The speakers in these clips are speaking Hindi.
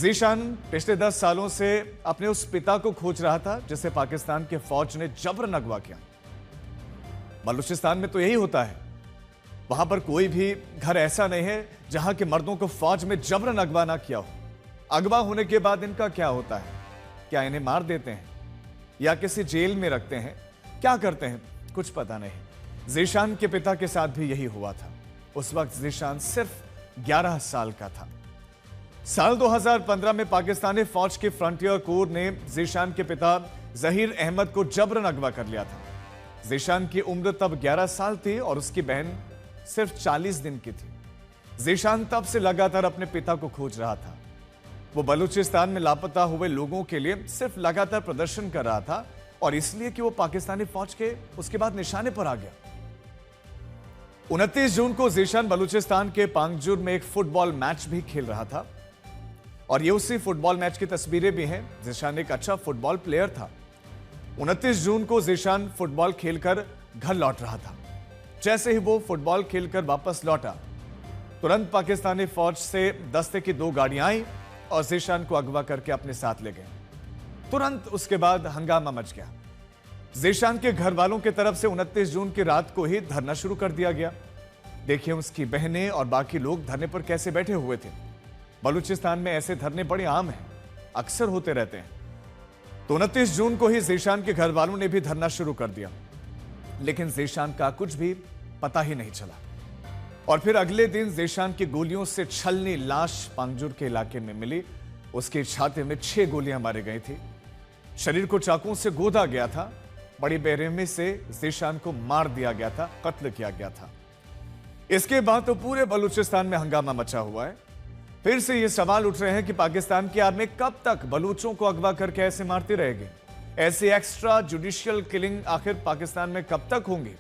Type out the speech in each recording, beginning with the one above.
ज़ीशान पिछले 10 सालों से अपने उस पिता को खोज रहा था जिसे पाकिस्तान के फौज ने जबरन अगवा किया। बलूचिस्तान में तो यही होता है, वहां पर कोई भी घर ऐसा नहीं है जहां के मर्दों को फौज में जबरन अगवा ना किया हो। अगवा होने के बाद इनका क्या होता है? क्या इन्हें मार देते हैं या किसी जेल में रखते हैं? क्या करते हैं कुछ पता नहीं। ज़ीशान के पिता के साथ भी यही हुआ था। उस वक्त ज़ीशान सिर्फ 11 साल का था। साल 2015 में पाकिस्तानी फौज के फ्रंटियर कोर ने ज़ीशान के पिता जहीर अहमद को जबरन अगवा कर लिया था। ज़ीशान की उम्र तब 11 साल थी और उसकी बहन सिर्फ 40 दिन की थी। ज़ीशान तब से लगातार अपने पिता को खोज रहा था। वो बलूचिस्तान में लापता हुए लोगों के लिए सिर्फ लगातार प्रदर्शन कर रहा था और इसलिए कि वो पाकिस्तानी फौज के उसके बाद निशाने पर आ गया। 29 जून को ज़ीशान बलूचिस्तान के पांगजुर में एक फुटबॉल मैच भी खेल रहा था और ये उसी फुटबॉल मैच की तस्वीरें भी हैं। ज़ीशान एक अच्छा फुटबॉल प्लेयर था। 29 जून को ज़ीशान फुटबॉल खेलकर घर लौट रहा था। जैसे ही वो फुटबॉल खेलकर वापस लौटा, तुरंत पाकिस्तानी फौज से दस्ते की 2 गाड़ियां आई और ज़ीशान को अगवा करके अपने साथ ले गए। तुरंत उसके बाद हंगामा मच गया। ज़ीशान के घर वालों की तरफ से 29 जून की रात को ही धरना शुरू कर दिया गया। देखिए उसकी बहनें और बाकी लोग धरने पर कैसे बैठे हुए थे। बलूचिस्तान में ऐसे धरने बड़े आम हैं, अक्सर होते रहते हैं। तो 29 जून को ही ज़ीशान के घर वालों ने भी धरना शुरू कर दिया, लेकिन ज़ीशान का कुछ भी पता ही नहीं चला। और फिर अगले दिन ज़ीशान की गोलियों से छलनी लाश पांगजुर के इलाके में मिली। उसके छाती में 6 गोलियां मारी गई थी। शरीर को चाकुओं से गोदा गया था। बड़ी बेरहमी से ज़ीशान को मार दिया गया था, कत्ल किया गया था। इसके बाद तो पूरे बलूचिस्तान में हंगामा मचा हुआ है। फिर से ये सवाल उठ रहे हैं कि पाकिस्तान की आर्मी कब तक बलूचों को अगवा करके ऐसे मारती रहेगी? ऐसी एक्स्ट्रा जुडिशियल किलिंग आखिर पाकिस्तान में कब तक होंगी?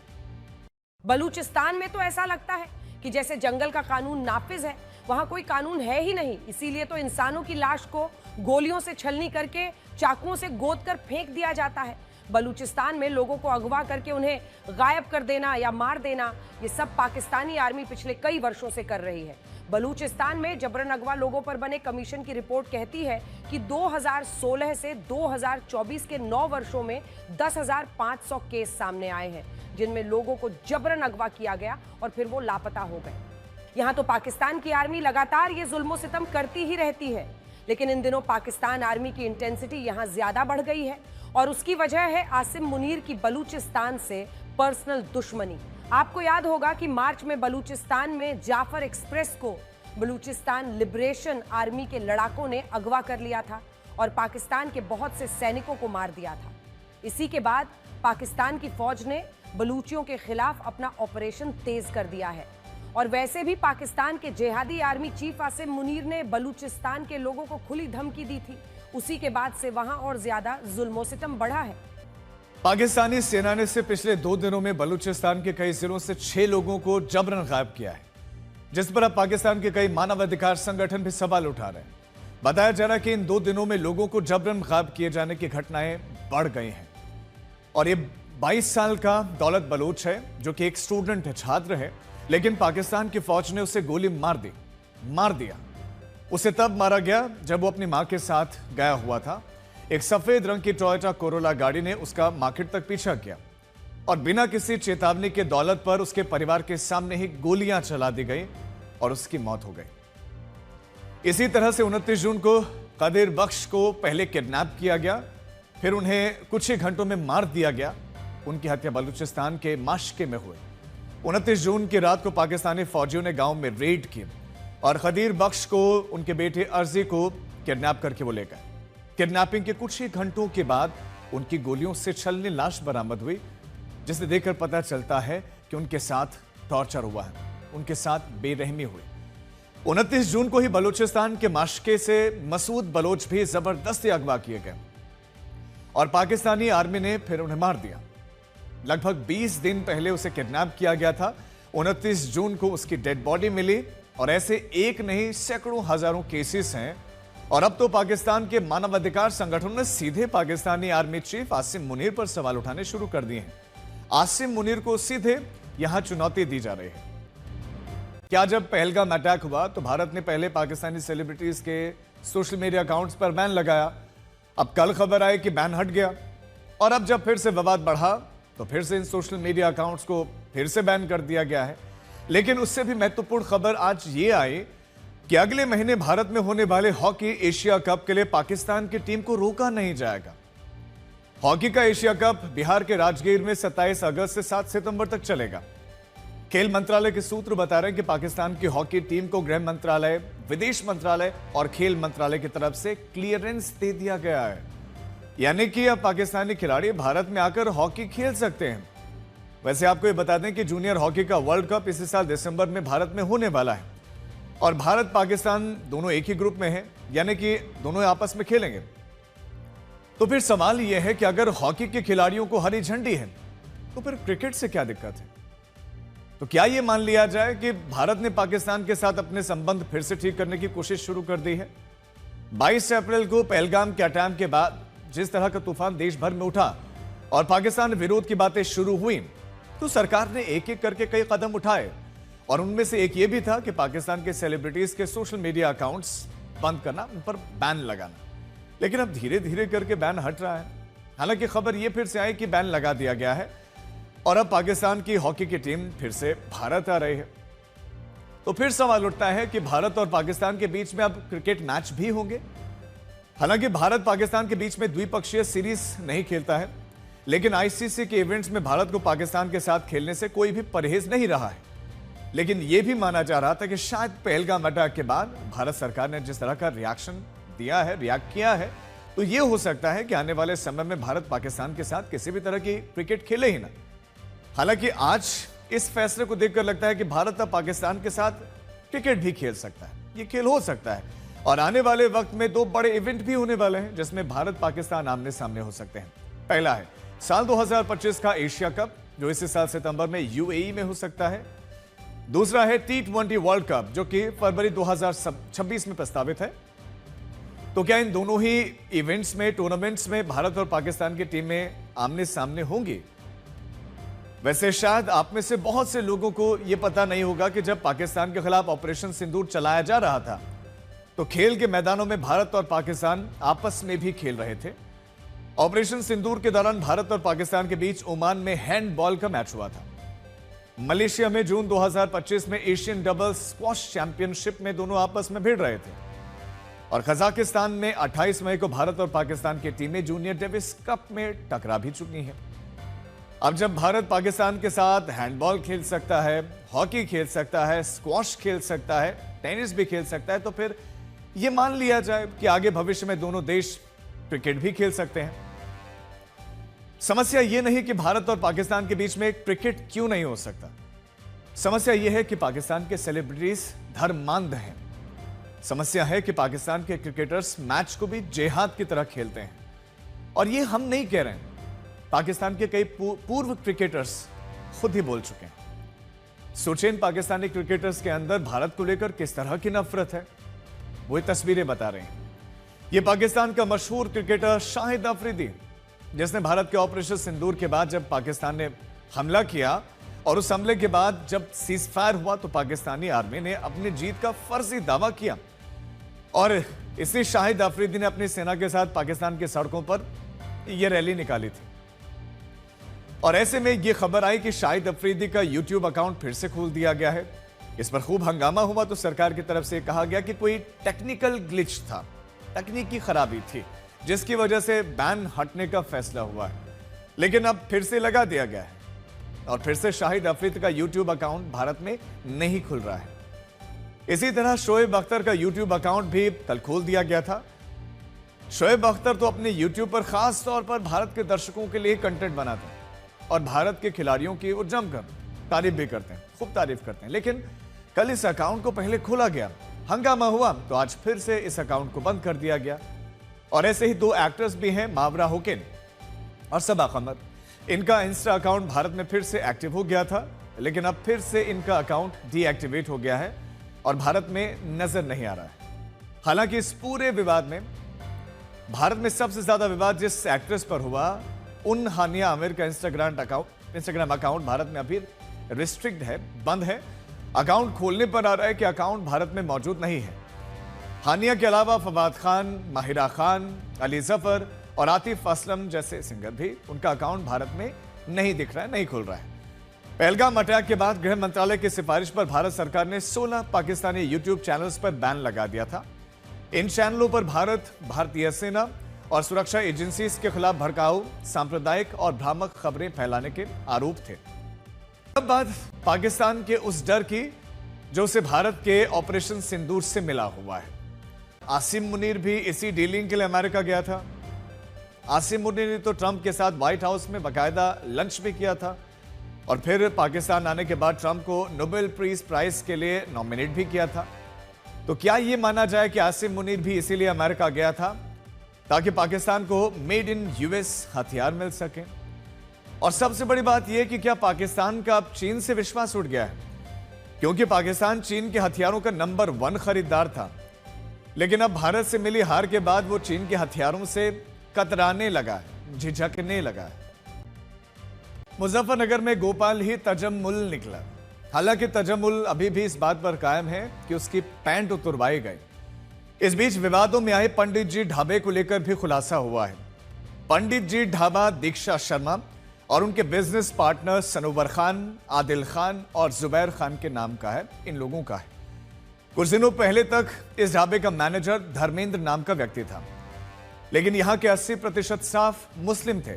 बलूचिस्तान में तो ऐसा लगता है कि जैसे जंगल का कानून नाफिज है, वहां कोई कानून है ही नहीं। इसीलिए तो इंसानों की लाश को गोलियों से छलनी करके चाकुओं से गोद कर फेंक दिया जाता है। बलूचिस्तान में लोगों को अगवा करके उन्हें गायब कर देना या मार देना, ये सब पाकिस्तानी आर्मी पिछले कई वर्षों से कर रही है। बलूचिस्तान में जबरन अगवा लोगों पर बने कमीशन की रिपोर्ट कहती है कि 2016 से 2024 के 9 वर्षों में 10,500 केस सामने आए हैं, जिनमें लोगों को जबरन अगवा किया गया और फिर वो लापता हो गए। यहाँ तो पाकिस्तान की आर्मी लगातार ये जुल्म सितम करती ही रहती है, लेकिन इन दिनों पाकिस्तान आर्मी की इंटेंसिटी यहाँ ज्यादा बढ़ गई है और उसकी वजह है आसिम मुनीर की बलूचिस्तान से पर्सनल दुश्मनी। आपको याद होगा कि मार्च में बलूचिस्तान में जाफर एक्सप्रेस को बलूचिस्तान लिबरेशन आर्मी के लड़ाकों ने अगवा कर लिया था और पाकिस्तान के बहुत से सैनिकों को मार दिया था। इसी के बाद पाकिस्तान की फौज ने बलूचियों के खिलाफ अपना ऑपरेशन तेज कर दिया है। और वैसे भी पाकिस्तान के जिहादी आर्मी चीफ आसिम मुनीर ने बलूचिस्तान के लोगों को खुली धमकी दी थी। उसी के बाद से वहां और ज्यादा जुल्म सितम बढ़ा है। पाकिस्तानी सेना ने से पिछले 2 दिनों में बलूचिस्तान के कई जिलों से 6 लोगों को जबरन गायब किया है, जिस पर अब पाकिस्तान के कई मानवाधिकार संगठन भी सवाल उठा रहे हैं। बताया जा रहा है कि इन 2 दिनों में लोगों को जबरन गायब किए जाने की घटनाएं बढ़ गई हैं। और ये 22 साल का दौलत बलोच है, जो कि एक स्टूडेंट है, छात्र है, लेकिन पाकिस्तान की फौज ने उसे गोली मार दिया। उसे तब मारा गया जब वो अपनी मां के साथ गया हुआ था। एक सफेद रंग की टोयोटा कोरोला गाड़ी ने उसका मार्केट तक पीछा किया और बिना किसी चेतावनी के दौलत पर उसके परिवार के सामने ही गोलियां चला दी गई और उसकी मौत हो गई। इसी तरह से 29 जून को कदीर बख्श को पहले किडनैप किया गया, फिर उन्हें कुछ ही घंटों में मार दिया गया। उनकी हत्या बलूचिस्तान के माशके में हुई। 29 जून की रात को पाकिस्तानी फौजियों ने गांव में रेड की और कदीर बख्श को उनके बेटे अर्जी को किडनैप करके वो ले गए। किडनैपिंग के कुछ ही घंटों के बाद उनकी गोलियों से छलनी लाश बरामद हुई, जिसे देखकर पता चलता है कि उनके साथ टॉर्चर हुआ है, उनके साथ बेरहमी हुई। 29 जून को ही बलूचिस्तान के माशके से मसूद बलोच भी जबरदस्ती अगवा किए गए और पाकिस्तानी आर्मी ने फिर उन्हें मार दिया। लगभग 20 दिन पहले उसे किडनैप किया गया था। 29 जून को उसकी डेड बॉडी मिली और ऐसे एक नहीं सैकड़ों हजारों केसेस हैं। और अब तो पाकिस्तान के मानवाधिकार संगठनों ने सीधे पाकिस्तानी आर्मी चीफ आसिम मुनीर पर सवाल उठाने शुरू कर दिए हैं। आसिम मुनीर को सीधे यहां चुनौती दी जा रही है। क्या जब पहलगाम अटैक हुआ तो भारत ने पहले पाकिस्तानी सेलिब्रिटीज के सोशल मीडिया अकाउंट्स पर बैन लगाया। अब कल खबर आई कि बैन हट गया और अब जब फिर से विवाद बढ़ा तो फिर से इन सोशल मीडिया अकाउंट्स को फिर से बैन कर दिया गया है। लेकिन उससे भी महत्वपूर्ण खबर आज ये आई कि अगले महीने भारत में होने वाले हॉकी एशिया कप के लिए पाकिस्तान की टीम को रोका नहीं जाएगा। हॉकी का एशिया कप बिहार के राजगीर में 27 अगस्त से 7 सितंबर तक चलेगा। खेल मंत्रालय के सूत्र बता रहे हैं कि पाकिस्तान की हॉकी टीम को गृह मंत्रालय, विदेश मंत्रालय और खेल मंत्रालय की तरफ से क्लियरेंस दे दिया गया है, यानी कि अब पाकिस्तानी खिलाड़ी भारत में आकर हॉकी खेल सकते हैं। वैसे आपको ये बता दें कि जूनियर हॉकी का वर्ल्ड कप इसी साल दिसंबर में भारत में होने वाला है और भारत पाकिस्तान दोनों एक ही ग्रुप में है, यानी कि दोनों आपस में खेलेंगे। तो फिर सवाल यह है कि अगर हॉकी के खिलाड़ियों को हरी झंडी है तो फिर क्रिकेट से क्या दिक्कत है? तो क्या यह मान लिया जाए कि भारत ने पाकिस्तान के साथ अपने संबंध फिर से ठीक करने की कोशिश शुरू कर दी है? 22 अप्रैल को पहलगाम के अटैक के बाद जिस तरह का तूफान देश भर में उठा और पाकिस्तान विरोध की बातें शुरू हुई तो सरकार ने एक एक करके कई कदम उठाए और उनमें से एक ये भी था कि पाकिस्तान के सेलिब्रिटीज के सोशल मीडिया अकाउंट्स बंद करना, उन पर बैन लगाना। लेकिन अब धीरे धीरे करके बैन हट रहा है। हालांकि खबर यह फिर से आई कि बैन लगा दिया गया है और अब पाकिस्तान की हॉकी की टीम फिर से भारत आ रही है। तो फिर सवाल उठता है कि भारत और पाकिस्तान के बीच में अब क्रिकेट मैच भी होंगे। हालांकि भारत पाकिस्तान के बीच में द्विपक्षीय सीरीज नहीं खेलता है, लेकिन आईसीसी के इवेंट्स में भारत को पाकिस्तान के साथ खेलने से कोई भी परहेज नहीं रहा है। लेकिन यह भी माना जा रहा था कि शायद पहलगाम अटैक के बाद भारत सरकार ने जिस तरह का रिएक्शन दिया है, रिएक्ट किया है, तो यह हो सकता है कि आने वाले समय में भारत पाकिस्तान के साथ किसी भी तरह की क्रिकेट खेले ही ना। हालांकि आज इस फैसले को देखकर लगता है कि भारत अब पाकिस्तान के साथ क्रिकेट भी खेल सकता है, यह खेल हो सकता है और आने वाले वक्त में दो बड़े इवेंट भी होने वाले हैं जिसमें भारत पाकिस्तान आमने सामने हो सकते हैं। पहला है साल 2025 का एशिया कप जो इसी साल सितंबर में यूएई में हो सकता है। दूसरा है T20 वर्ल्ड कप जो कि फरवरी 2026 में प्रस्तावित है। तो क्या इन दोनों ही इवेंट्स में, टूर्नामेंट्स में भारत और पाकिस्तान की टीमें आमने सामने होंगी? वैसे शायद आप में से बहुत से लोगों को यह पता नहीं होगा कि जब पाकिस्तान के खिलाफ ऑपरेशन सिंदूर चलाया जा रहा था तो खेल के मैदानों में भारत और पाकिस्तान आपस में भी खेल रहे थे। ऑपरेशन सिंदूर के दौरान भारत और पाकिस्तान के बीच ओमान में हैंडबॉल का मैच हुआ था। मलेशिया में जून 2025 में एशियन डबल स्क्वॉश चैंपियनशिप में दोनों आपस में भिड़ रहे थे और कजाकिस्तान में 28 मई को भारत और पाकिस्तान की टीमें जूनियर डेविस कप में टकरा भी चुकी हैं। अब जब भारत पाकिस्तान के साथ हैंडबॉल खेल सकता है, हॉकी खेल सकता है, स्क्वॉश खेल सकता है, टेनिस भी खेल सकता है, तो फिर यह मान लिया जाए कि आगे भविष्य में दोनों देश क्रिकेट भी खेल सकते हैं। समस्या यह नहीं कि भारत और पाकिस्तान के बीच में क्रिकेट क्यों नहीं हो सकता। समस्या यह है कि पाकिस्तान के सेलिब्रिटीज धर्मांध हैं। समस्या है कि पाकिस्तान के क्रिकेटर्स मैच को भी जिहाद की तरह खेलते हैं और यह हम नहीं कह रहे हैं, पाकिस्तान के कई पूर्व क्रिकेटर्स खुद ही बोल चुके हैं। सोचें पाकिस्तानी क्रिकेटर्स के अंदर भारत को लेकर किस तरह की नफरत है, वो तस्वीरें बता रहे हैं। ये पाकिस्तान का मशहूर क्रिकेटर शाहिद अफरीदी, जिसने भारत के ऑपरेशन सिंदूर के बाद जब पाकिस्तान ने हमला किया और उस हमले के बाद जब सीज फायर हुआ तो पाकिस्तानी आर्मी ने अपनी जीत का फर्जी दावा किया और इसी शाहिद अफरीदी ने अपनी सेना के साथ पाकिस्तान की सड़कों पर यह रैली निकाली थी। और ऐसे में यह खबर आई कि शाहिद अफरीदी का यूट्यूब अकाउंट फिर से खोल दिया गया है। इस पर खूब हंगामा हुआ तो सरकार की तरफ से कहा गया कि कोई टेक्निकल ग्लिच था, तकनीकी खराबी थी, जिसकी वजह से बैन हटने का फैसला हुआ है। लेकिन अब फिर से लगा दिया गया है और फिर से शाहिद अफरीदी का यूट्यूब अकाउंट भारत में नहीं खुल रहा है। इसी तरह शोएब अख्तर का यूट्यूब अकाउंट भी कल खोल दिया गया था। शोएब अख्तर तो अपने यूट्यूब पर खास तौर पर भारत के दर्शकों के लिए कंटेंट बनाते हैं और भारत के खिलाड़ियों की वो जमकर तारीफ भी करते हैं, खूब तारीफ करते हैं। लेकिन कल इस अकाउंट को पहले खोला गया, हंगामा हुआ तो आज फिर से इस अकाउंट को बंद कर दिया गया। और ऐसे ही दो एक्टर्स भी हैं, मावरा हुसैन और सबा कमर। इनका इंस्टा अकाउंट भारत में फिर से एक्टिव हो गया था, लेकिन अब फिर से इनका अकाउंट डीएक्टिवेट हो गया है और भारत में नजर नहीं आ रहा है। हालांकि इस पूरे विवाद में भारत में सबसे ज्यादा विवाद जिस एक्ट्रेस पर हुआ, उन हानिया आमिर का इंस्टाग्राम अकाउंट भारत में अभी रिस्ट्रिक्ट है, बंद है। अकाउंट खोलने पर आ रहा है कि अकाउंट भारत में मौजूद नहीं है। हानिया के अलावा फवाद खान, माहिरा खान, अली जफर और आतिफ असलम जैसे सिंगर भी, उनका अकाउंट भारत में नहीं दिख रहा है, नहीं खुल रहा है। पहलगाम अटैक के बाद गृह मंत्रालय की सिफारिश पर भारत सरकार ने 16 पाकिस्तानी यूट्यूब चैनल्स पर बैन लगा दिया था। इन चैनलों पर भारत, भारतीय सेना और सुरक्षा एजेंसी के खिलाफ भड़काऊ, सांप्रदायिक और भ्रामक खबरें फैलाने के आरोप थे। अब बात पाकिस्तान के उस डर की जो उसे भारत के ऑपरेशन सिंदूर से मिला हुआ है। आसिम मुनीर भी इसी डीलिंग के लिए अमेरिका गया था। आसिम मुनीर ने तो ट्रंप के साथ व्हाइट हाउस में बाकायदा लंच भी किया था और फिर पाकिस्तान आने के बाद ट्रंप को नोबेल पीस प्राइज के लिए नॉमिनेट भी किया था। तो क्या यह माना जाए कि आसिम मुनीर भी इसीलिए अमेरिका गया था ताकि पाकिस्तान को मेड इन यूएस हथियार मिल सके? और सबसे बड़ी बात यह कि क्या पाकिस्तान का अब चीन से विश्वास उठ गया है? क्योंकि पाकिस्तान चीन के हथियारों का नंबर 1 खरीदार था, लेकिन अब भारत से मिली हार के बाद वो चीन के हथियारों से कतराने लगा है, झिझकने लगा है। मुजफ्फरनगर में गोपाल ही तजम्मुल निकला। हालांकि तजम्मुल अभी भी इस बात पर कायम है कि उसकी पैंट उतरवाई गई। इस बीच विवादों में आए पंडित जी ढाबे को लेकर भी खुलासा हुआ है। पंडित जी ढाबा दीक्षा शर्मा और उनके बिजनेस पार्टनर सनोवर खान, आदिल खान और जुबैर खान के नाम का है, इन लोगों का है। कुछ दिनों पहले तक इस ढाबे का मैनेजर धर्मेंद्र नाम का व्यक्ति था, लेकिन यहां के 80% स्टाफ मुस्लिम थे।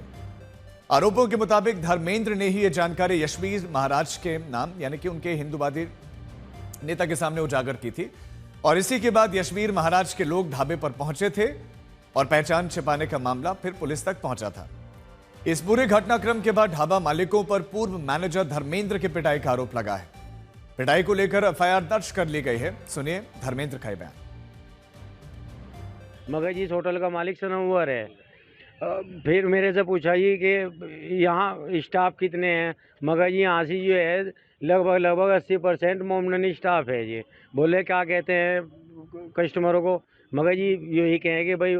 आरोपों के मुताबिक धर्मेंद्र ने ही यह जानकारी यशवीर महाराज के नाम यानी कि उनके हिंदूवादी नेता के सामने उजागर की थी और इसी के बाद यशवीर महाराज के लोग ढाबे पर पहुंचे थे और पहचान छिपाने का मामला फिर पुलिस तक पहुंचा था। इस पूरे घटनाक्रम के बाद ढाबा मालिकों पर पूर्व मैनेजर धर्मेंद्र की पिटाई का आरोप लगा है। पिटाई को लेकर एफआईआर दर्ज कर ली गई है। सुनिए धर्मेंद्र का बयान। मगर जी इस होटल का मालिक सनोवर है। फिर मेरे से पूछा जी कि यहाँ स्टाफ कितने हैं? मगर जी यहाँ से जो है लगभग 80% मोमडन स्टाफ है जी। बोले क्या कहते हैं कस्टमरों को? मगर जी यही कहें कि भाई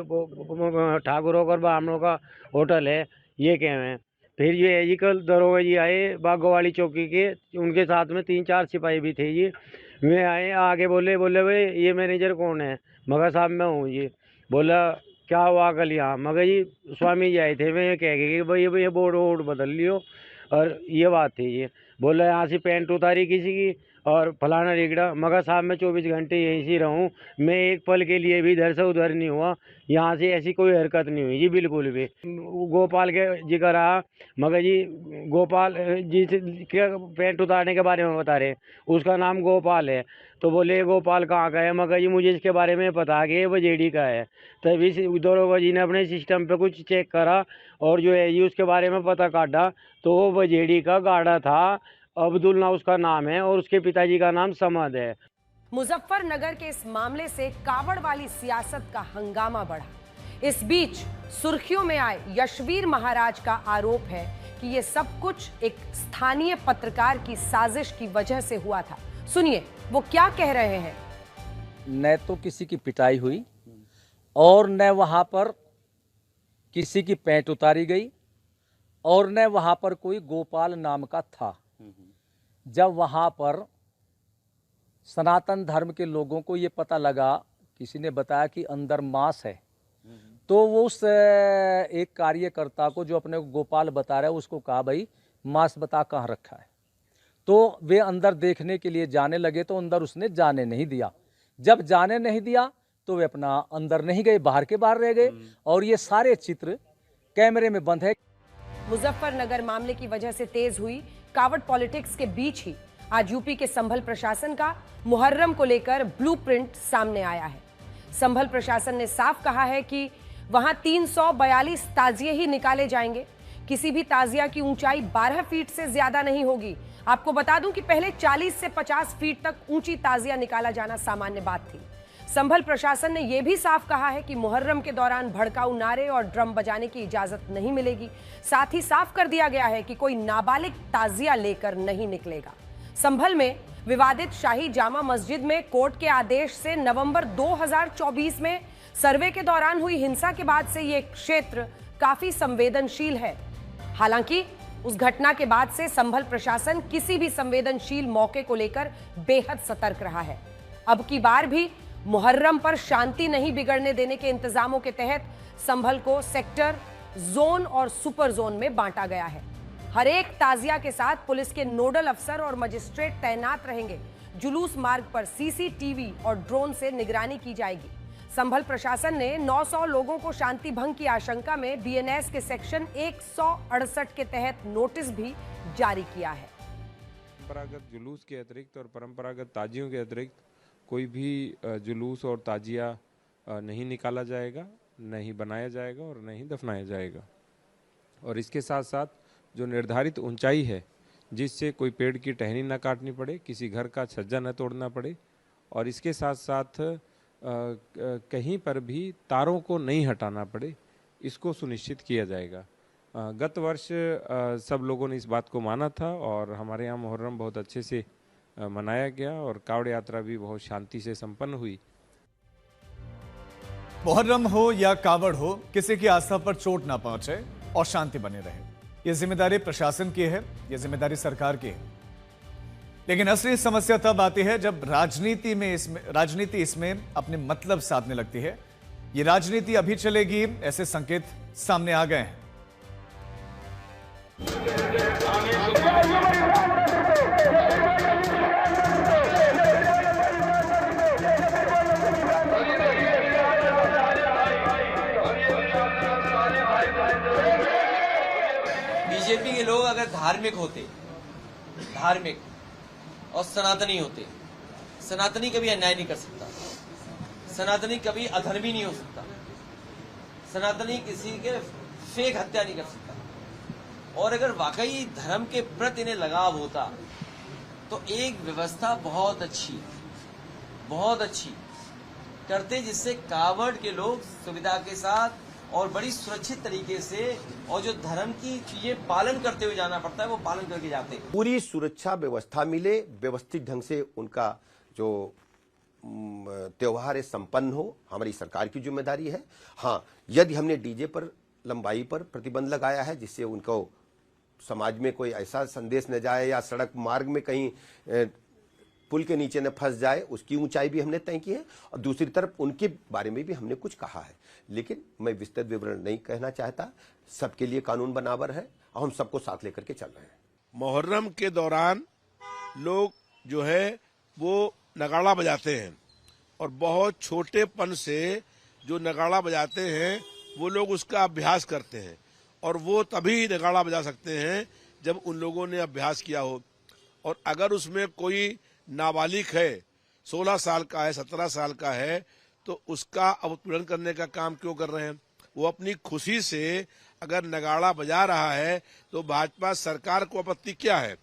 ठाकुरों और ब्राह्मणों का होटल है, ये कहे हैं। फिर ये जी कल दरोगा जी आए बागोवाली चौकी के, उनके साथ में 3-4 सिपाही भी थे जी। वे आए आगे बोले भाई ये मैनेजर कौन है? मगर साहब मैं हूँ जी। बोला क्या हुआ कल यहाँ? मगर जी स्वामी जी आए थे, वे ये कह गए कि भाई ये बोर्ड वोर्ड बदल लियो, और ये बात थी ये। बोला यहाँ से पेंट उतारी किसी की और फलाना रिगड़ा। मगर साहब मैं 24 घंटे यहीं से रहूँ, मैं एक पल के लिए भी इधर से उधर नहीं हुआ, यहाँ से ऐसी कोई हरकत नहीं हुई जी बिल्कुल भी। गोपाल के जिक्र रहा, मगर जी गोपाल जी क्या पेंट उतारने के बारे में बता रहे, उसका नाम गोपाल है। तो बोले गोपाल कहाँ का है? मगर जी मुझे इसके बारे में पता है कि ये बजेड़ी का है। तभी दरोगा जी ने अपने सिस्टम पे कुछ चेक करा और जो है जी उसके बारे में पता काटा, तो वो बजेड़ी का गाड़ा था। अब्दुल ना उसका नाम है और उसके पिताजी का नाम समद है। मुजफ्फरनगर के इस मामले से कावड़ वाली सियासत का हंगामा बढ़ा। इस बीच सुर्खियों में आए यशवीर महाराज का आरोप है कि ये सब कुछ एक स्थानीय पत्रकार की साजिश की वजह से हुआ था। सुनिए वो क्या कह रहे हैं। न तो किसी की पिटाई हुई और न वहां पर किसी की पैंट उतारी गई और न वहां पर कोई गोपाल नाम का था। जब वहां पर सनातन धर्म के लोगों को ये पता लगा, किसी ने बताया कि अंदर मांस है, तो वो उस एक कार्यकर्ता को जो अपने को गोपाल बता रहा है उसको कहा भाई मांस बता कहाँ रखा है। तो वे अंदर देखने के लिए जाने लगे, तो अंदर उसने जाने नहीं दिया। जब जाने नहीं दिया तो वे अपना अंदर नहीं गए, बाहर के बाहर रह गए। और ये सारे चित्र कैमरे में बंद है। मुजफ्फरनगर मामले की वजह से तेज हुई कावड़ पॉलिटिक्स के बीच ही आज यूपी के संभल प्रशासन का मुहर्रम को लेकर ब्लूप्रिंट सामने आया है। संभल प्रशासन ने साफ कहा है कि वहां 342 ताजिए ही निकाले जाएंगे। किसी भी ताजिया की ऊंचाई 12 फीट से ज्यादा नहीं होगी। आपको बता दूं कि पहले 40 से 50 फीट तक ऊंची ताजिया निकाला जाना सामान्य बात थी। संभल प्रशासन ने यह भी साफ कहा है कि मुहर्रम के दौरान भड़काऊ नारे और ड्रम बजाने की इजाजत नहीं मिलेगी। साथ ही साफ कर दिया गया है कि कोई नाबालिग ताजिया लेकर नहीं निकलेगा। संभल में विवादित शाही जामा मस्जिद में कोर्ट के आदेश से नवंबर 2024 में सर्वे के दौरान हुई हिंसा के बाद से यह क्षेत्र काफी संवेदनशील है। हालांकि उस घटना के बाद से संभल प्रशासन किसी भी संवेदनशील मौके को लेकर बेहद सतर्क रहा है। अब की बार भी मुहर्रम पर शांति नहीं बिगड़ने देने के इंतजामों के तहत संभल को सेक्टर, जोन और सुपर जोन में बांटा गया है। हर एक ताजिया के साथ पुलिस के नोडल अफसर और मजिस्ट्रेट तैनात रहेंगे। जुलूस मार्ग पर सीसीटीवी और ड्रोन से निगरानी की जाएगी। संभल प्रशासन ने 900 लोगों को शांति भंग की आशंका में बीएनएस के सेक्शन 168 के तहत नोटिस भी जारी किया है। परंपरागत जुलूस के अतिरिक्त और परंपरागत ताजियों के अतिरिक्त कोई भी जुलूस और ताजिया नहीं निकाला जाएगा, नहीं बनाया जाएगा और नहीं दफनाया जाएगा। और इसके साथ साथ जो निर्धारित ऊंचाई है जिससे कोई पेड़ की टहनी न काटनी पड़े, किसी घर का छज्जा न तोड़ना पड़े, और इसके साथ साथ कहीं पर भी तारों को नहीं हटाना पड़े, इसको सुनिश्चित किया जाएगा। गत वर्ष सब लोगों ने इस बात को माना था और हमारे यहाँ मुहर्रम बहुत अच्छे से मनाया गया और कावड़ यात्रा भी बहुत शांति से संपन्न हुई। मुहर्रम हो या कावड़ हो, किसी की आस्था पर चोट ना पहुंचे और शांति बनी रहे, यह जिम्मेदारी प्रशासन की है, यह जिम्मेदारी सरकार की है। लेकिन असली समस्या तब आती है जब राजनीति इसमें अपने मतलब साधने लगती है। ये राजनीति अभी चलेगी, ऐसे संकेत सामने आ गए हैं। बीजेपी के लोग अगर धार्मिक और सनातनी होते, सनातनी कभी अन्याय नहीं कर सकता, सनातनी कभी अधर्मी नहीं हो सकता, सनातनी किसी के फेक हत्या नहीं कर सकता। और अगर वाकई धर्म के प्रति इन्हें लगाव होता तो एक व्यवस्था बहुत अच्छी करते, जिससे कावड़ के लोग सुविधा के साथ और बड़ी सुरक्षित तरीके से, और जो धर्म की चीजें पालन करते हुए जाना पड़ता है वो पालन करके जाते हैं। पूरी सुरक्षा व्यवस्था मिले, व्यवस्थित ढंग से उनका जो त्योहार है संपन्न हो, हमारी सरकार की जिम्मेदारी है। हाँ, यदि हमने डीजे पर लंबाई पर प्रतिबंध लगाया है जिससे उनको समाज में कोई ऐसा संदेश न जाए या सड़क मार्ग में कहीं पुल के नीचे न फंस जाए, उसकी ऊंचाई भी हमने तय की है। और दूसरी तरफ उनके बारे में भी हमने कुछ कहा है, लेकिन मैं विस्तृत विवरण नहीं कहना चाहता। सबके लिए कानून बराबर है और हम सबको साथ लेकर के चल रहे हैं। मुहर्रम के दौरान लोग जो है वो नगाड़ा बजाते हैं और बहुत छोटेपन से जो नगाड़ा बजाते हैं वो लोग उसका अभ्यास करते हैं, और वो तभी नगाड़ा बजा सकते हैं जब उन लोगों ने अभ्यास किया हो। और अगर उसमें कोई नाबालिग है, 16 साल का है, 17 साल का है, तो उसका अवतुलन करने का काम क्यों कर रहे हैं? वो अपनी खुशी से अगर नगाड़ा बजा रहा है तो भाजपा सरकार को आपत्ति क्या है?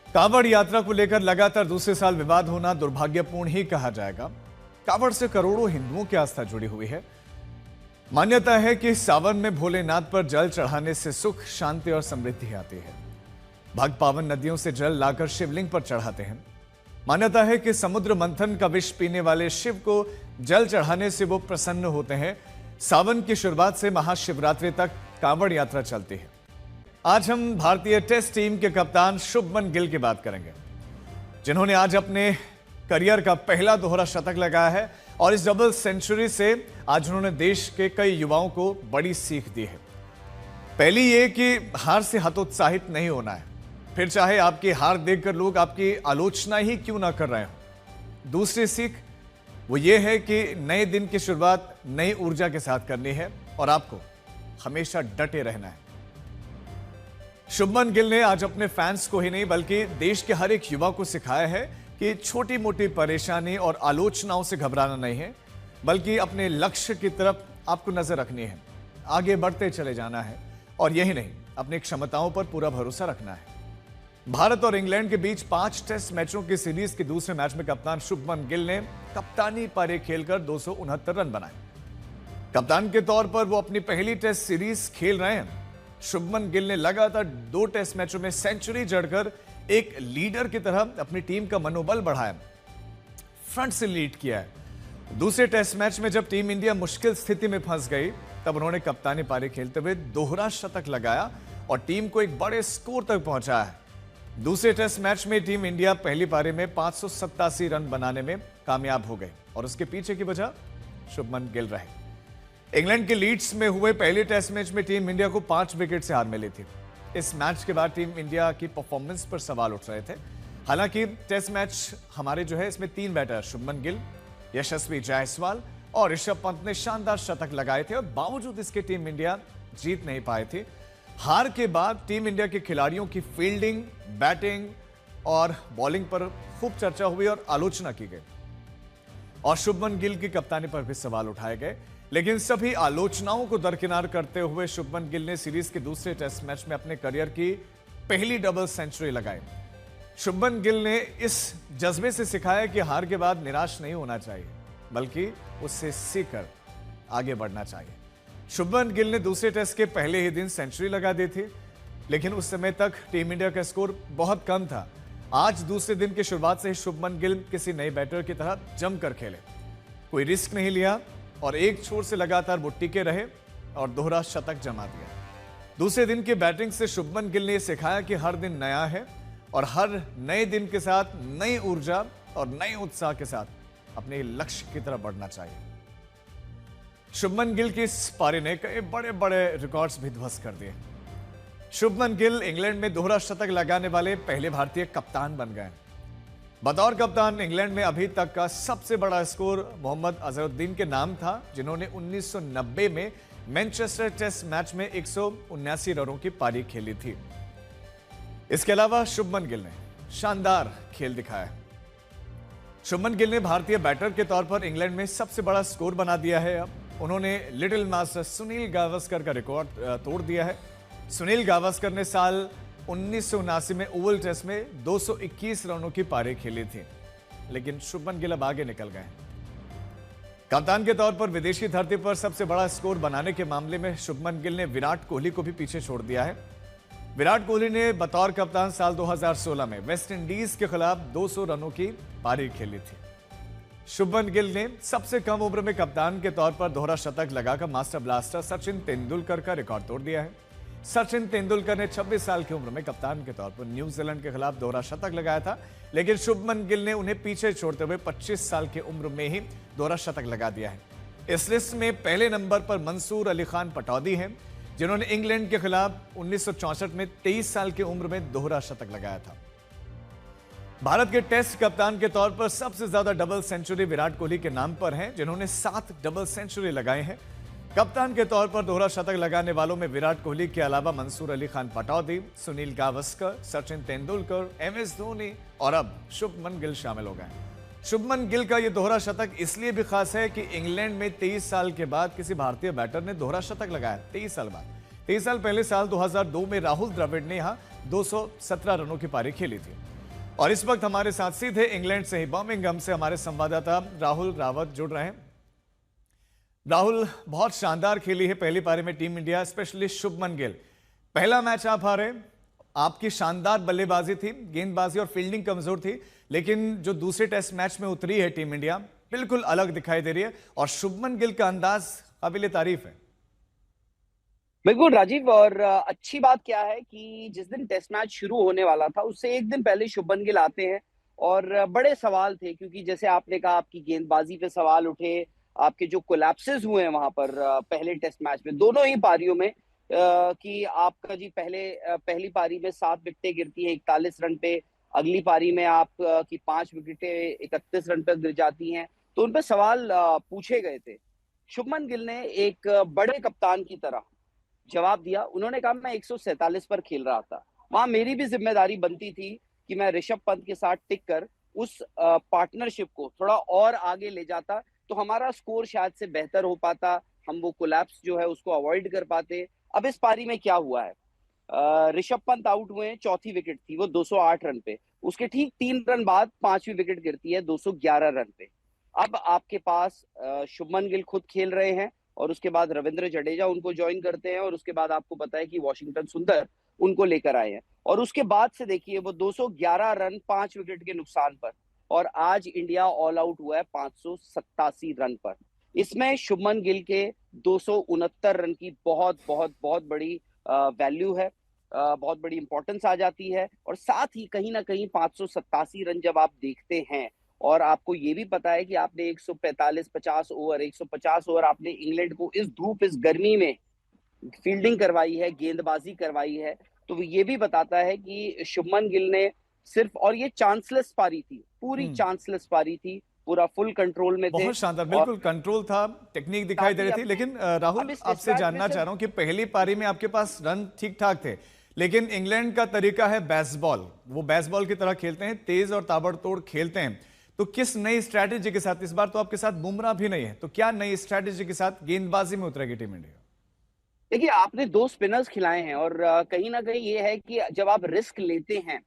कावड़ यात्रा को लेकर लगातार दूसरे साल विवाद होना दुर्भाग्यपूर्ण ही कहा जाएगा। कावड़ से करोड़ों हिंदुओं की आस्था जुड़ी हुई है। मान्यता है कि सावन में भोलेनाथ पर जल चढ़ाने से सुख, शांति और समृद्धि आती है। भक्त पावन नदियों से जल लाकर शिवलिंग पर चढ़ाते हैं। मान्यता है कि समुद्र मंथन का विष पीने वाले शिव को जल चढ़ाने से वो प्रसन्न होते हैं। सावन की शुरुआत से महाशिवरात्रि तक कावड़ यात्रा चलती है। आज हम भारतीय टेस्ट टीम के कप्तान शुभमन गिल की बात करेंगे, जिन्होंने आज अपने करियर का पहला दोहरा शतक लगाया है और इस डबल सेंचुरी से आज उन्होंने देश के कई युवाओं को बड़ी सीख दी है। पहली ये कि हार से हतोत्साहित नहीं होना है, फिर चाहे आपकी हार देखकर लोग आपकी आलोचना ही क्यों ना कर रहे हो। दूसरी सीख वो ये है कि नए दिन की शुरुआत नई ऊर्जा के साथ करनी है और आपको हमेशा डटे रहना है। शुभमन गिल ने आज अपने फैंस को ही नहीं बल्कि देश के हर एक युवा को सिखाया है कि छोटी मोटी परेशानी और आलोचनाओं से घबराना नहीं है, बल्कि अपने लक्ष्य की तरफ आपको नजर रखनी है, आगे बढ़ते चले जाना है और यही नहीं, अपनी क्षमताओं पर पूरा भरोसा रखना है। भारत और इंग्लैंड के बीच 5 टेस्ट मैचों की सीरीज के दूसरे मैच में कप्तान शुभमन गिल ने कप्तानी पारी खेलकर 269 रन बनाए। कप्तान के तौर पर वो अपनी पहली टेस्ट सीरीज खेल रहे हैं। शुभमन गिल ने लगातार 2 टेस्ट मैचों में सेंचुरी जड़कर एक लीडर की तरह अपनी टीम का मनोबल बढ़ाया, फ्रंट से लीड किया है। दूसरे टेस्ट मैच में जब टीम इंडिया मुश्किल स्थिति में फंस गई, तब उन्होंने कप्तानी पारी खेलते हुए दोहरा शतक लगाया और टीम को एक बड़े स्कोर तक पहुंचाया है। दूसरे टेस्ट मैच में टीम इंडिया पहली पारी में 587 रन बनाने में कामयाब हो गई और उसके पीछे की वजह शुभमन गिल रहे। इंग्लैंड के लीड्स में हुए पहले टेस्ट मैच में टीम इंडिया को 5 विकेट से हार मिली थी। इस मैच के बाद टीम इंडिया की परफॉर्मेंस पर सवाल उठ रहे थे। हालांकि टेस्ट मैच हमारे जो है इसमें 3 बैटर शुभमन गिल, यशस्वी जायसवाल और ऋषभ पंत ने शानदार शतक लगाए थे और बावजूद इसके टीम इंडिया जीत नहीं पाए थे। हार के बाद टीम इंडिया के खिलाड़ियों की फील्डिंग, बैटिंग और बॉलिंग पर खूब चर्चा हुई और आलोचना की गई और शुभमन गिल की कप्तानी पर भी सवाल उठाए गए। लेकिन सभी आलोचनाओं को दरकिनार करते हुए शुभमन गिल ने सीरीज के दूसरे टेस्ट मैच में अपने करियर की पहली डबल सेंचुरी लगाई। शुभमन गिल ने इस जज्बे से सिखाया कि हार के बाद निराश नहीं होना चाहिए, बल्कि उससे सीखकर आगे बढ़ना चाहिए। शुभमन गिल ने दूसरे टेस्ट के पहले ही दिन सेंचुरी लगा दी थी, लेकिन उस समय तक टीम इंडिया का स्कोर बहुत कम था। आज दूसरे दिन की शुरुआत से ही शुभमन गिल किसी नए बैटर की तरह जमकर खेले, कोई रिस्क नहीं लिया और एक छोर से लगातार वो टिके रहे और दोहरा शतक जमा दिया। दूसरे दिन की बैटिंग से शुभमन गिल ने सिखाया कि हर दिन नया है और हर नए दिन के साथ नई ऊर्जा और नए उत्साह के साथ अपने लक्ष्य की तरफ बढ़ना चाहिए। शुभमन गिल की इस पारी ने कई बड़े बड़े रिकॉर्ड्स भी ध्वस्त कर दिए। शुभमन गिल इंग्लैंड में दोहरा शतक लगाने वाले पहले भारतीय कप्तान बन गए। बतौर कप्तान इंग्लैंड में अभी तक का सबसे बड़ा स्कोर मोहम्मद अजहरुद्दीन के नाम था, जिन्होंने 1990 में मैनचेस्टर टेस्ट मैच में 179 रनों की पारी खेली थी। इसके अलावा शुभमन गिल ने शानदार खेल दिखाया। शुभमन गिल ने भारतीय बैटर के तौर पर इंग्लैंड में सबसे बड़ा स्कोर बना दिया है। अब उन्होंने लिटिल मास्टर सुनील गावस्कर का रिकॉर्ड तोड़ दिया है। सुनील गावस्कर ने साल 1979 में ओवल टेस्ट में 221 रनों की पारी खेली थी, लेकिन शुभमन गिल अब आगे निकल गए। कप्तान के तौर पर विदेशी धरती पर सबसे बड़ा स्कोर बनाने के मामले में शुभमन गिल ने विराट कोहली को भी पीछे छोड़ दिया है। विराट कोहली ने बतौर कप्तान साल 2016 में वेस्ट इंडीज के खिलाफ 200 रनों की पारी खेली थी। शुभमन गिल ने सबसे कम उम्र में कप्तान के तौर पर दोहरा शतक लगाकर मास्टर ब्लास्टर सचिन तेंदुलकर का रिकॉर्ड तोड़ दिया है। सचिन तेंदुलकर ने 26 साल की उम्र में कप्तान के तौर पर न्यूजीलैंड के खिलाफ दोहरा शतक लगाया था, लेकिन शुभमन गिल ने उन्हें पीछे छोड़ते हुए 25 साल की उम्र में ही दोहरा शतक लगा दिया है। इस लिस्ट में पहले नंबर पर मंसूर अली खान पटौदी हैं, जिन्होंने इंग्लैंड के खिलाफ 1964 में 23 साल की उम्र में दोहरा शतक लगाया था। भारत के टेस्ट कप्तान के तौर पर सबसे ज्यादा डबल सेंचुरी विराट कोहली के नाम पर हैं, जिन्होंने 7 डबल सेंचुरी लगाए हैं। कप्तान के तौर पर दोहरा शतक लगाने वालों में विराट कोहली के अलावा मंसूर अली खान पटौदी, सुनील गावस्कर, सचिन तेंदुलकर, MS धोनी और अब शुभमन गिल शामिल हो गए। शुभमन गिल का यह दोहरा शतक इसलिए भी खास है कि इंग्लैंड में 23 साल के बाद किसी भारतीय बैटर ने दोहरा शतक लगाया। 23 साल बाद, 23 साल पहले साल 2002 में राहुल द्रविड़ ने यहां 217 रनों की पारी खेली थी। और इस वक्त हमारे साथ सीधे इंग्लैंड से ही बर्मिंघम से हमारे संवाददाता राहुल रावत जुड़ रहे हैं। राहुल, बहुत शानदार खेली है पहली पारी में team India, specially Shubman Gill. पहला मैच आप हारे, आपकी शानदार बल्लेबाजी थी, गेंदबाजी और फील्डिंग कमजोर थी, लेकिन जो दूसरे टेस्ट मैच में उतरी है टीम इंडिया बिल्कुल अलग दिखाई दे रही है और शुभमन गिल का अंदाज काबिल तारीफ है। बिल्कुल राजीव, और अच्छी बात क्या है कि जिस दिन टेस्ट मैच शुरू होने वाला था उससे एक दिन पहले शुभमन गिल आते हैं और बड़े सवाल थे, क्योंकि जैसे आपने कहा आपकी गेंदबाजी पे सवाल उठे, आपके जो कोलैप्सेस हुए हैं वहां पर पहले टेस्ट मैच में, दोनों ही पारियों में, कि आपका जी पहली पारी में 7 विकेटें गिरती हैं 41 रन पे, अगली पारी में आप की 5 विकेटें 31 रन पर गिर जाती हैं, तो उन पर सवाल पूछे गए थे। शुभमन गिल ने एक बड़े कप्तान की तरह जवाब दिया। उन्होंने कहा मैं 147 पर खेल रहा था, वहां मेरी भी जिम्मेदारी बनती थी कि मैं ऋषभ पंत के साथ टिक कर उस पार्टनरशिप को थोड़ा और आगे ले जाता, तो हमारा स्कोर शायद से बेहतर हो पाता, हम वो कोलैप्स जो है उसको अवॉइड कर पाते। अब इस पारी में क्या हुआ है, ऋषभ पंत आउट हुए हैं, चौथी विकेट थी वो 208 रन पे, उसके ठीक 3 रन बाद 5वीं विकेट गिरती है 211 रन पे। अब आपके पास शुभमन गिल खुद खेल रहे हैं और उसके बाद रविंद्र जडेजा उनको ज्वाइन करते हैं और उसके बाद आपको पता है कि वॉशिंगटन सुंदर उनको लेकर आए हैं, और उसके बाद से देखिए वो 211 रन 5 विकेट के नुकसान पर, और आज इंडिया ऑल आउट हुआ है 587 रन पर। इसमें शुभमन गिल के 269 रन की बहुत बहुत बहुत बड़ी वैल्यू है। बहुत बड़ी इंपॉर्टेंस आ जाती है। और साथ ही कहीं ना कहीं 587 रन जब आप देखते हैं और आपको ये भी पता है कि आपने 150 ओवर आपने इंग्लैंड को इस धूप इस गर्मी में फील्डिंग करवाई है, गेंदबाजी करवाई है, तो वो ये भी बताता है कि शुभमन गिल ने सिर्फ, और ये चांसलेस पारी थी, पूरी चांसलेस पारी थी, पूरा फुल कंट्रोल में थे। बहुत शानदार, बिल्कुल कंट्रोल था, टेक्निक दिखाई दे रही थी। लेकिन राहुल, आपसे जानना चाह रहा हूं कि पहली पारी में आपके पास रन ठीक ठाक थे, लेकिन इंग्लैंड का तरीका है बेसबॉल, वो बेसबॉल की तरह खेलते हैं, तेज और ताबड़तोड़ खेलते हैं। तो किस नई स्ट्रैटेजी के साथ, इस बार तो आपके साथ बुमराह भी नहीं है, तो क्या नई स्ट्रैटेजी के साथ गेंदबाजी में उतरेगी टीम इंडिया? देखिए, आपने 2 स्पिनर्स खिलाए हैं और कहीं ना कहीं ये है कि जब आप रिस्क लेते हैं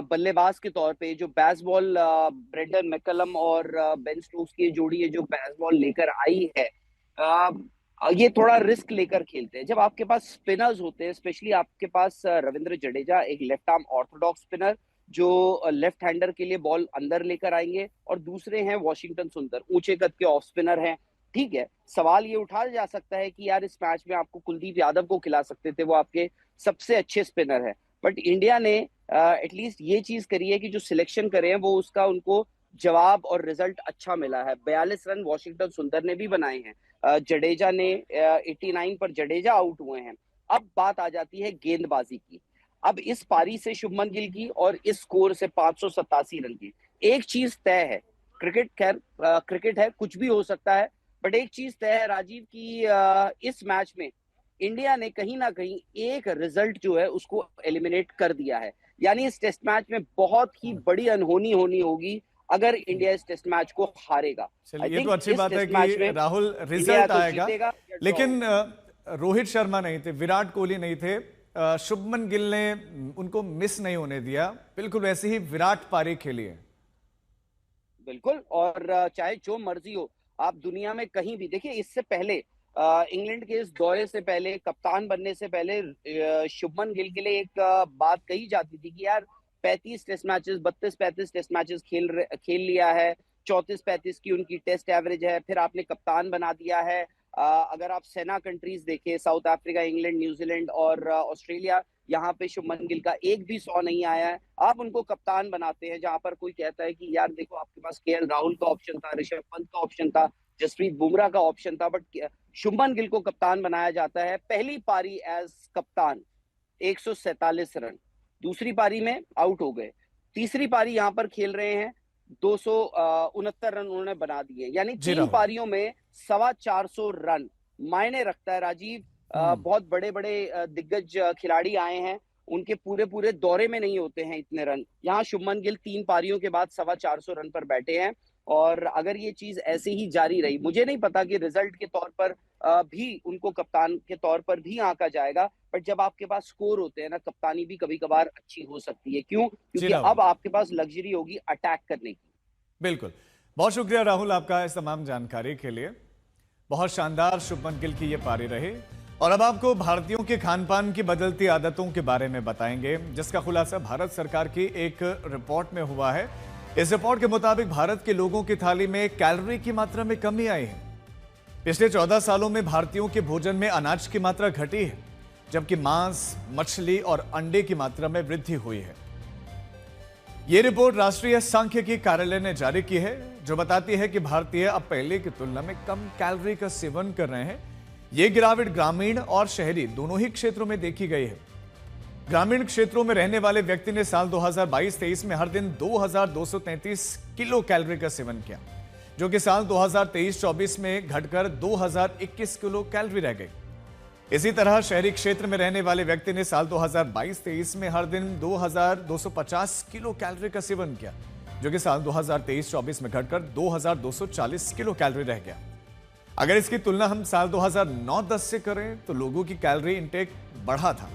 बल्लेबाज के तौर पे, जो बेसबॉल ब्रेंडन मैकलम और बेन स्टोक्स की जोड़ी है जो बेसबॉल लेकर आई है, ये थोड़ा रिस्क लेकर खेलते हैं। जब आपके पास स्पिनर्स होते हैं, स्पेशली आपके पास रविंद्र जडेजा, एक लेफ्ट आर्म ऑर्थोडॉक्स स्पिनर जो लेफ्ट हैंडर के लिए बॉल अंदर लेकर आएंगे, और दूसरे हैं वॉशिंगटन सुंदर, ऊंचे कद के ऑफ स्पिनर हैं। ठीक है, सवाल ये उठाया जा सकता है कि यार इस मैच में आपको कुलदीप यादव को खिला सकते थे, वो आपके सबसे अच्छे स्पिनर है। बट इंडिया ने एटलीस्ट ये चीज करी है कि जो सिलेक्शन करे हैं वो उसका उनको जवाब और रिजल्ट अच्छा मिला है। 42 रन वॉशिंगटन सुंदर ने भी बनाए हैं, जडेजा ने 89 पर जडेजा आउट हुए हैं। अब बात आ जाती है गेंदबाजी की। अब इस पारी से शुभमन गिल की और इस स्कोर से 587 रन की एक चीज तय है, क्रिकेट खैर क्रिकेट है, कुछ भी हो सकता है, बट एक चीज तय है राजीव की इस मैच में इंडिया ने कहीं ना कहीं एक रिजल्ट जो है उसको एलिमिनेट कर दिया है। यानी इस टेस्ट मैच में बहुत ही बड़ी अनहोनी होनी होगी अगर इंडिया इस टेस्ट मैच को हारेगा। ये तो अच्छी बात है कि राहुल रिजल्ट आएगा, लेकिन रोहित शर्मा नहीं थे, विराट कोहली नहीं थे, शुभमन गिल ने उनको मिस नहीं होने दिया, बिल्कुल वैसे ही विराट पारी खेली है। बिल्कुल, और चाहे जो मर्जी हो, आप दुनिया में कहीं भी देखिए, इससे पहले इंग्लैंड के इस दौरे से पहले, कप्तान बनने से पहले शुभमन गिल के लिए एक बात कही जाती थी कि यार 35 टेस्ट मैचेस, 32-35 टेस्ट मैचेस खेल लिया है, 34-35 की उनकी टेस्ट एवरेज है, फिर आपने कप्तान बना दिया है। अगर आप सेना कंट्रीज देखें, साउथ अफ्रीका, इंग्लैंड, न्यूजीलैंड और ऑस्ट्रेलिया, यहाँ पे शुभमन गिल का एक भी 100 नहीं आया है, आप उनको कप्तान बनाते हैं। जहां पर कोई कहता है कि यार देखो, आपके पास केएल राहुल का ऑप्शन था, ऋषभ पंत का ऑप्शन था, जसप्रीत बुमराह का ऑप्शन था, बट शुभमन गिल को कप्तान बनाया जाता है। पहली पारी एज कप्तान 147 रन, दूसरी पारी में आउट हो गए, तीसरी पारी यहाँ पर खेल रहे हैं 269 रन उन्होंने बना दिए, यानी 3 पारियों में 425 रन मायने रखता है राजीव। बहुत बड़े बड़े दिग्गज खिलाड़ी आए हैं, उनके पूरे दौरे में नहीं होते हैं इतने रन। यहाँ शुभमन गिल 3 पारियों के बाद 425 रन पर बैठे हैं, और अगर ये चीज ऐसे ही जारी रही, मुझे नहीं पता कि रिजल्ट के तौर पर भी उनको कप्तान के तौर पर भी आंका जाएगा, बट जब आपके पास स्कोर होते हैं ना, कप्तानी भी कभी कभार अच्छी हो सकती है। क्यों? क्योंकि अब आपके पास लग्जरी होगी अटैक करने की। बिल्कुल, बहुत शुक्रिया राहुल आपका इस तमाम जानकारी के लिए। बहुत शानदार शुभमन गिल की ये पारी रही। और अब आपको भारतीयों के खान पान की बदलती आदतों के बारे में बताएंगे, जिसका खुलासा भारत सरकार की एक रिपोर्ट में हुआ है। इस रिपोर्ट के मुताबिक भारत के लोगों की थाली में कैलोरी की मात्रा में कमी आई है। पिछले 14 सालों में भारतीयों के भोजन में अनाज की मात्रा घटी है, जबकि मांस, मछली और अंडे की मात्रा में वृद्धि हुई है। यह रिपोर्ट राष्ट्रीय सांख्यिकी कार्यालय ने जारी की है, जो बताती है कि भारतीय अब पहले की तुलना में कम कैलोरी का सेवन कर रहे हैं। यह गिरावट ग्रामीण और शहरी दोनों ही क्षेत्रों में देखी गई है। ग्रामीण क्षेत्रों में रहने वाले व्यक्ति ने साल 2022-23 में हर दिन 2233 किलो कैलोरी का सेवन किया, जो कि साल 2023-24 में घटकर 2021 किलो कैलोरी रह गई। इसी तरह शहरी क्षेत्र में रहने वाले व्यक्ति ने साल 2022-23 में हर दिन 2250 किलो कैलोरी का सेवन किया, जो कि साल 2023-24 में घटकर 2240 किलो कैलोरी रह गया। अगर इसकी तुलना हम साल 2009-10 से करें तो लोगों की कैलोरी इंटेक बढ़ा था,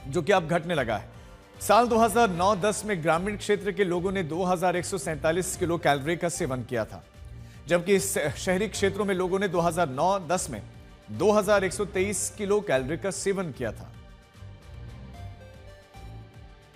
जो कि अब घटने लगा है। साल 2009-10 में ग्रामीण क्षेत्र के लोगों ने 2147 किलो कैलोरी का सेवन किया था, जबकि शहरी क्षेत्रों में लोगों ने 2009-10 में 2123 किलो कैलोरी का सेवन किया था।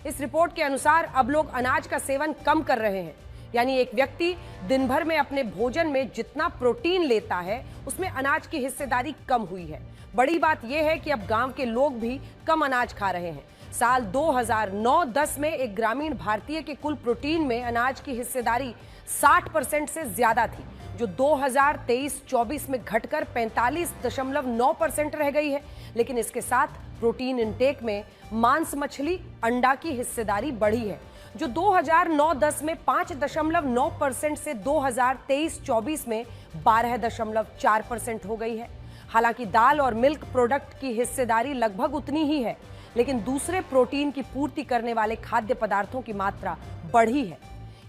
इस रिपोर्ट के अनुसार अब लोग अनाज का सेवन कम कर रहे हैं। यानी एक व्यक्ति दिन भर में अपने भोजन में जितना प्रोटीन लेता है उसमें अनाज की हिस्सेदारी कम हुई है। बड़ी बात यह है कि अब गांव के लोग भी कम अनाज खा रहे हैं। साल 2009-10 में एक ग्रामीण भारतीय के कुल प्रोटीन में अनाज की हिस्सेदारी 60% से ज्यादा थी, जो 2023-24 में घटकर 45.9% रह गई है। लेकिन इसके साथ प्रोटीन इंटेक में मांस, मछली, अंडा की हिस्सेदारी बढ़ी है, जो 2009-10 में 5.9% से 2023-24 में 12.4% हो गई है। हालांकि दाल और मिल्क प्रोडक्ट की हिस्सेदारी लगभग उतनी ही है, लेकिन दूसरे प्रोटीन की पूर्ति करने वाले खाद्य पदार्थों की मात्रा बढ़ी है।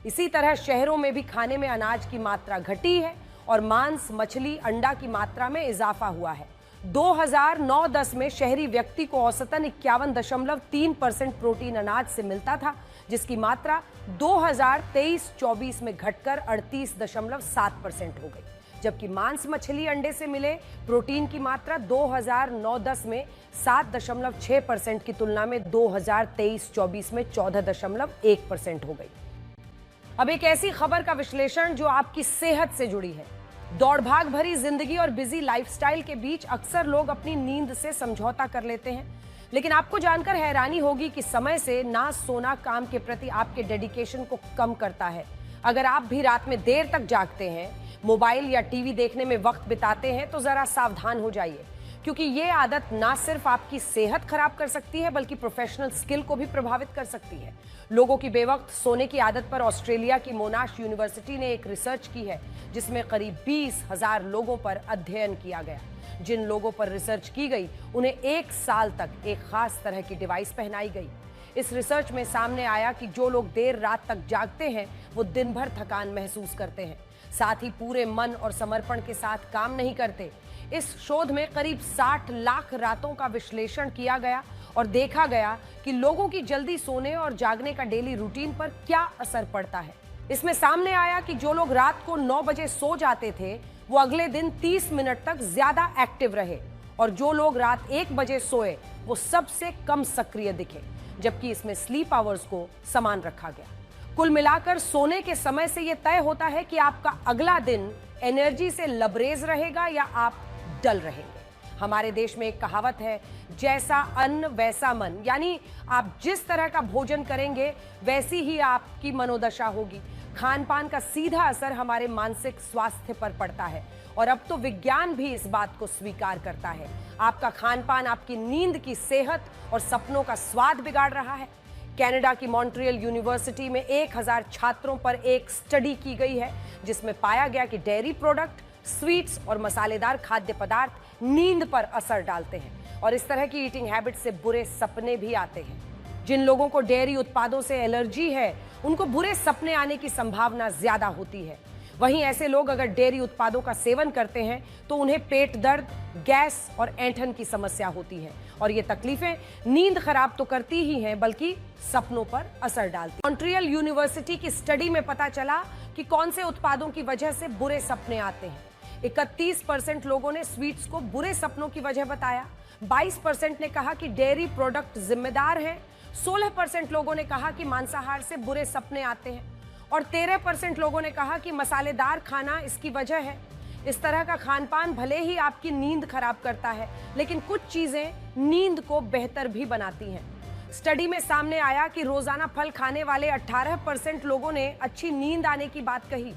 इसी तरह शहरों में भी खाने में अनाज की मात्रा घटी है और मांस, मछली, अंडा की मात्रा में इजाफा हुआ है। 2009-10 में शहरी व्यक्ति को औसतन 51.3% प्रोटीन अनाज से मिलता था, जिसकी मात्रा 2023-24 में घटकर 38.7% हो गई। जबकि मांस, मछली, अंडे से मिले प्रोटीन की मात्रा 2009-10 में 7.6% की तुलना में 2023-24 में 14.1% हो गई। अब एक ऐसी खबर का विश्लेषण जो आपकी सेहत से जुड़ी है। दौड़ भाग भरी जिंदगी और बिजी लाइफस्टाइल के बीच अक्सर लोग अपनी नींद से समझौता कर लेते हैं, लेकिन आपको जानकर हैरानी होगी कि समय से ना सोना काम के प्रति आपके डेडिकेशन को कम करता है। अगर आप भी रात में देर तक जागते हैं, मोबाइल या टीवी देखने में वक्त बिताते हैं, तो जरा सावधान हो जाइए, क्योंकि ये आदत ना सिर्फ आपकी सेहत खराब कर सकती है बल्कि प्रोफेशनल स्किल को भी प्रभावित कर सकती है। लोगों की बेवक्त सोने की आदत पर ऑस्ट्रेलिया की मोनाश यूनिवर्सिटी ने एक रिसर्च की है, जिसमें करीब 20,000 लोगों पर अध्ययन किया गया। जिन लोगों पर रिसर्च की गई उन्हें 1 साल तक एक खास तरह की डिवाइस पहनाई गई। इस रिसर्च में सामने आया कि जो लोग देर रात तक जागते हैं वो दिन भर थकान महसूस करते हैं, साथ ही पूरे मन और समर्पण के साथ काम नहीं करते। इस शोध में करीब 60 लाख रातों का विश्लेषण किया गया और देखा गया कि लोगों की जल्दी सोने और जागने का डेली रूटीन पर क्या असर पड़ता है। इसमें सामने आया कि जो लोग रात को 9 बजे सो जाते थे वो अगले दिन 30 मिनट तक ज्यादा एक्टिव रहे, और जो लोग रात 1 बजे सोए वो सबसे कम सक्रिय दिखे, जबकि इसमें स्लीप आवर्स को समान रखा गया। कुल मिलाकर सोने के समय से यह तय होता है कि आपका अगला दिन एनर्जी से लबरेज रहेगा या आप डल रहेंगे। हमारे देश में एक कहावत है, जैसा अन्न वैसा मन, यानी आप जिस तरह का भोजन करेंगे वैसी ही आपकी मनोदशा होगी। खान पान का सीधा असर हमारे मानसिक स्वास्थ्य पर पड़ता है, और अब तो विज्ञान भी इस बात को स्वीकार करता है। आपका खान पान आपकी नींद की सेहत और सपनों का स्वाद बिगाड़ रहा है। कनाडा की मॉन्ट्रियल यूनिवर्सिटी में 1000 छात्रों पर एक स्टडी की गई है, जिसमें पाया गया कि डेयरी प्रोडक्ट, स्वीट्स और मसालेदार खाद्य पदार्थ नींद पर असर डालते हैं, और इस तरह की ईटिंग हैबिट से बुरे सपने भी आते हैं। जिन लोगों को डेयरी उत्पादों से एलर्जी है उनको बुरे सपने आने की संभावना ज्यादा होती है। वहीं ऐसे लोग अगर डेयरी उत्पादों का सेवन करते हैं तो उन्हें पेट दर्द, गैस और ऐंठन की समस्या होती है, और ये तकलीफें नींद खराब तो करती ही हैं बल्कि सपनों पर असर डालती हैं। मॉन्ट्रियल यूनिवर्सिटी की स्टडी में पता चला कि कौन से उत्पादों की वजह से बुरे सपने आते हैं। 31% लोगों ने स्वीट्स को बुरे सपनों की वजह बताया, 22% ने कहा कि डेयरी प्रोडक्ट जिम्मेदार हैं, 16% लोगों ने कहा कि मांसाहार से बुरे सपने आते हैं, और 13% लोगों ने कहा कि मसालेदार खाना इसकी वजह है। इस तरह का खान पान भले ही आपकी नींद खराब करता है, लेकिन कुछ चीजें नींद को बेहतर भी बनाती हैं। स्टडी में सामने आया कि रोजाना फल खाने वाले 18% लोगों ने अच्छी नींद आने की बात कही,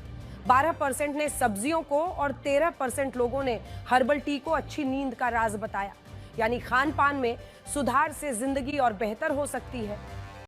12% ने सब्जियों को और 13% लोगों ने हर्बल टी को अच्छी नींद का राज बताया। यानी खान पान में सुधार से जिंदगी और बेहतर हो सकती है।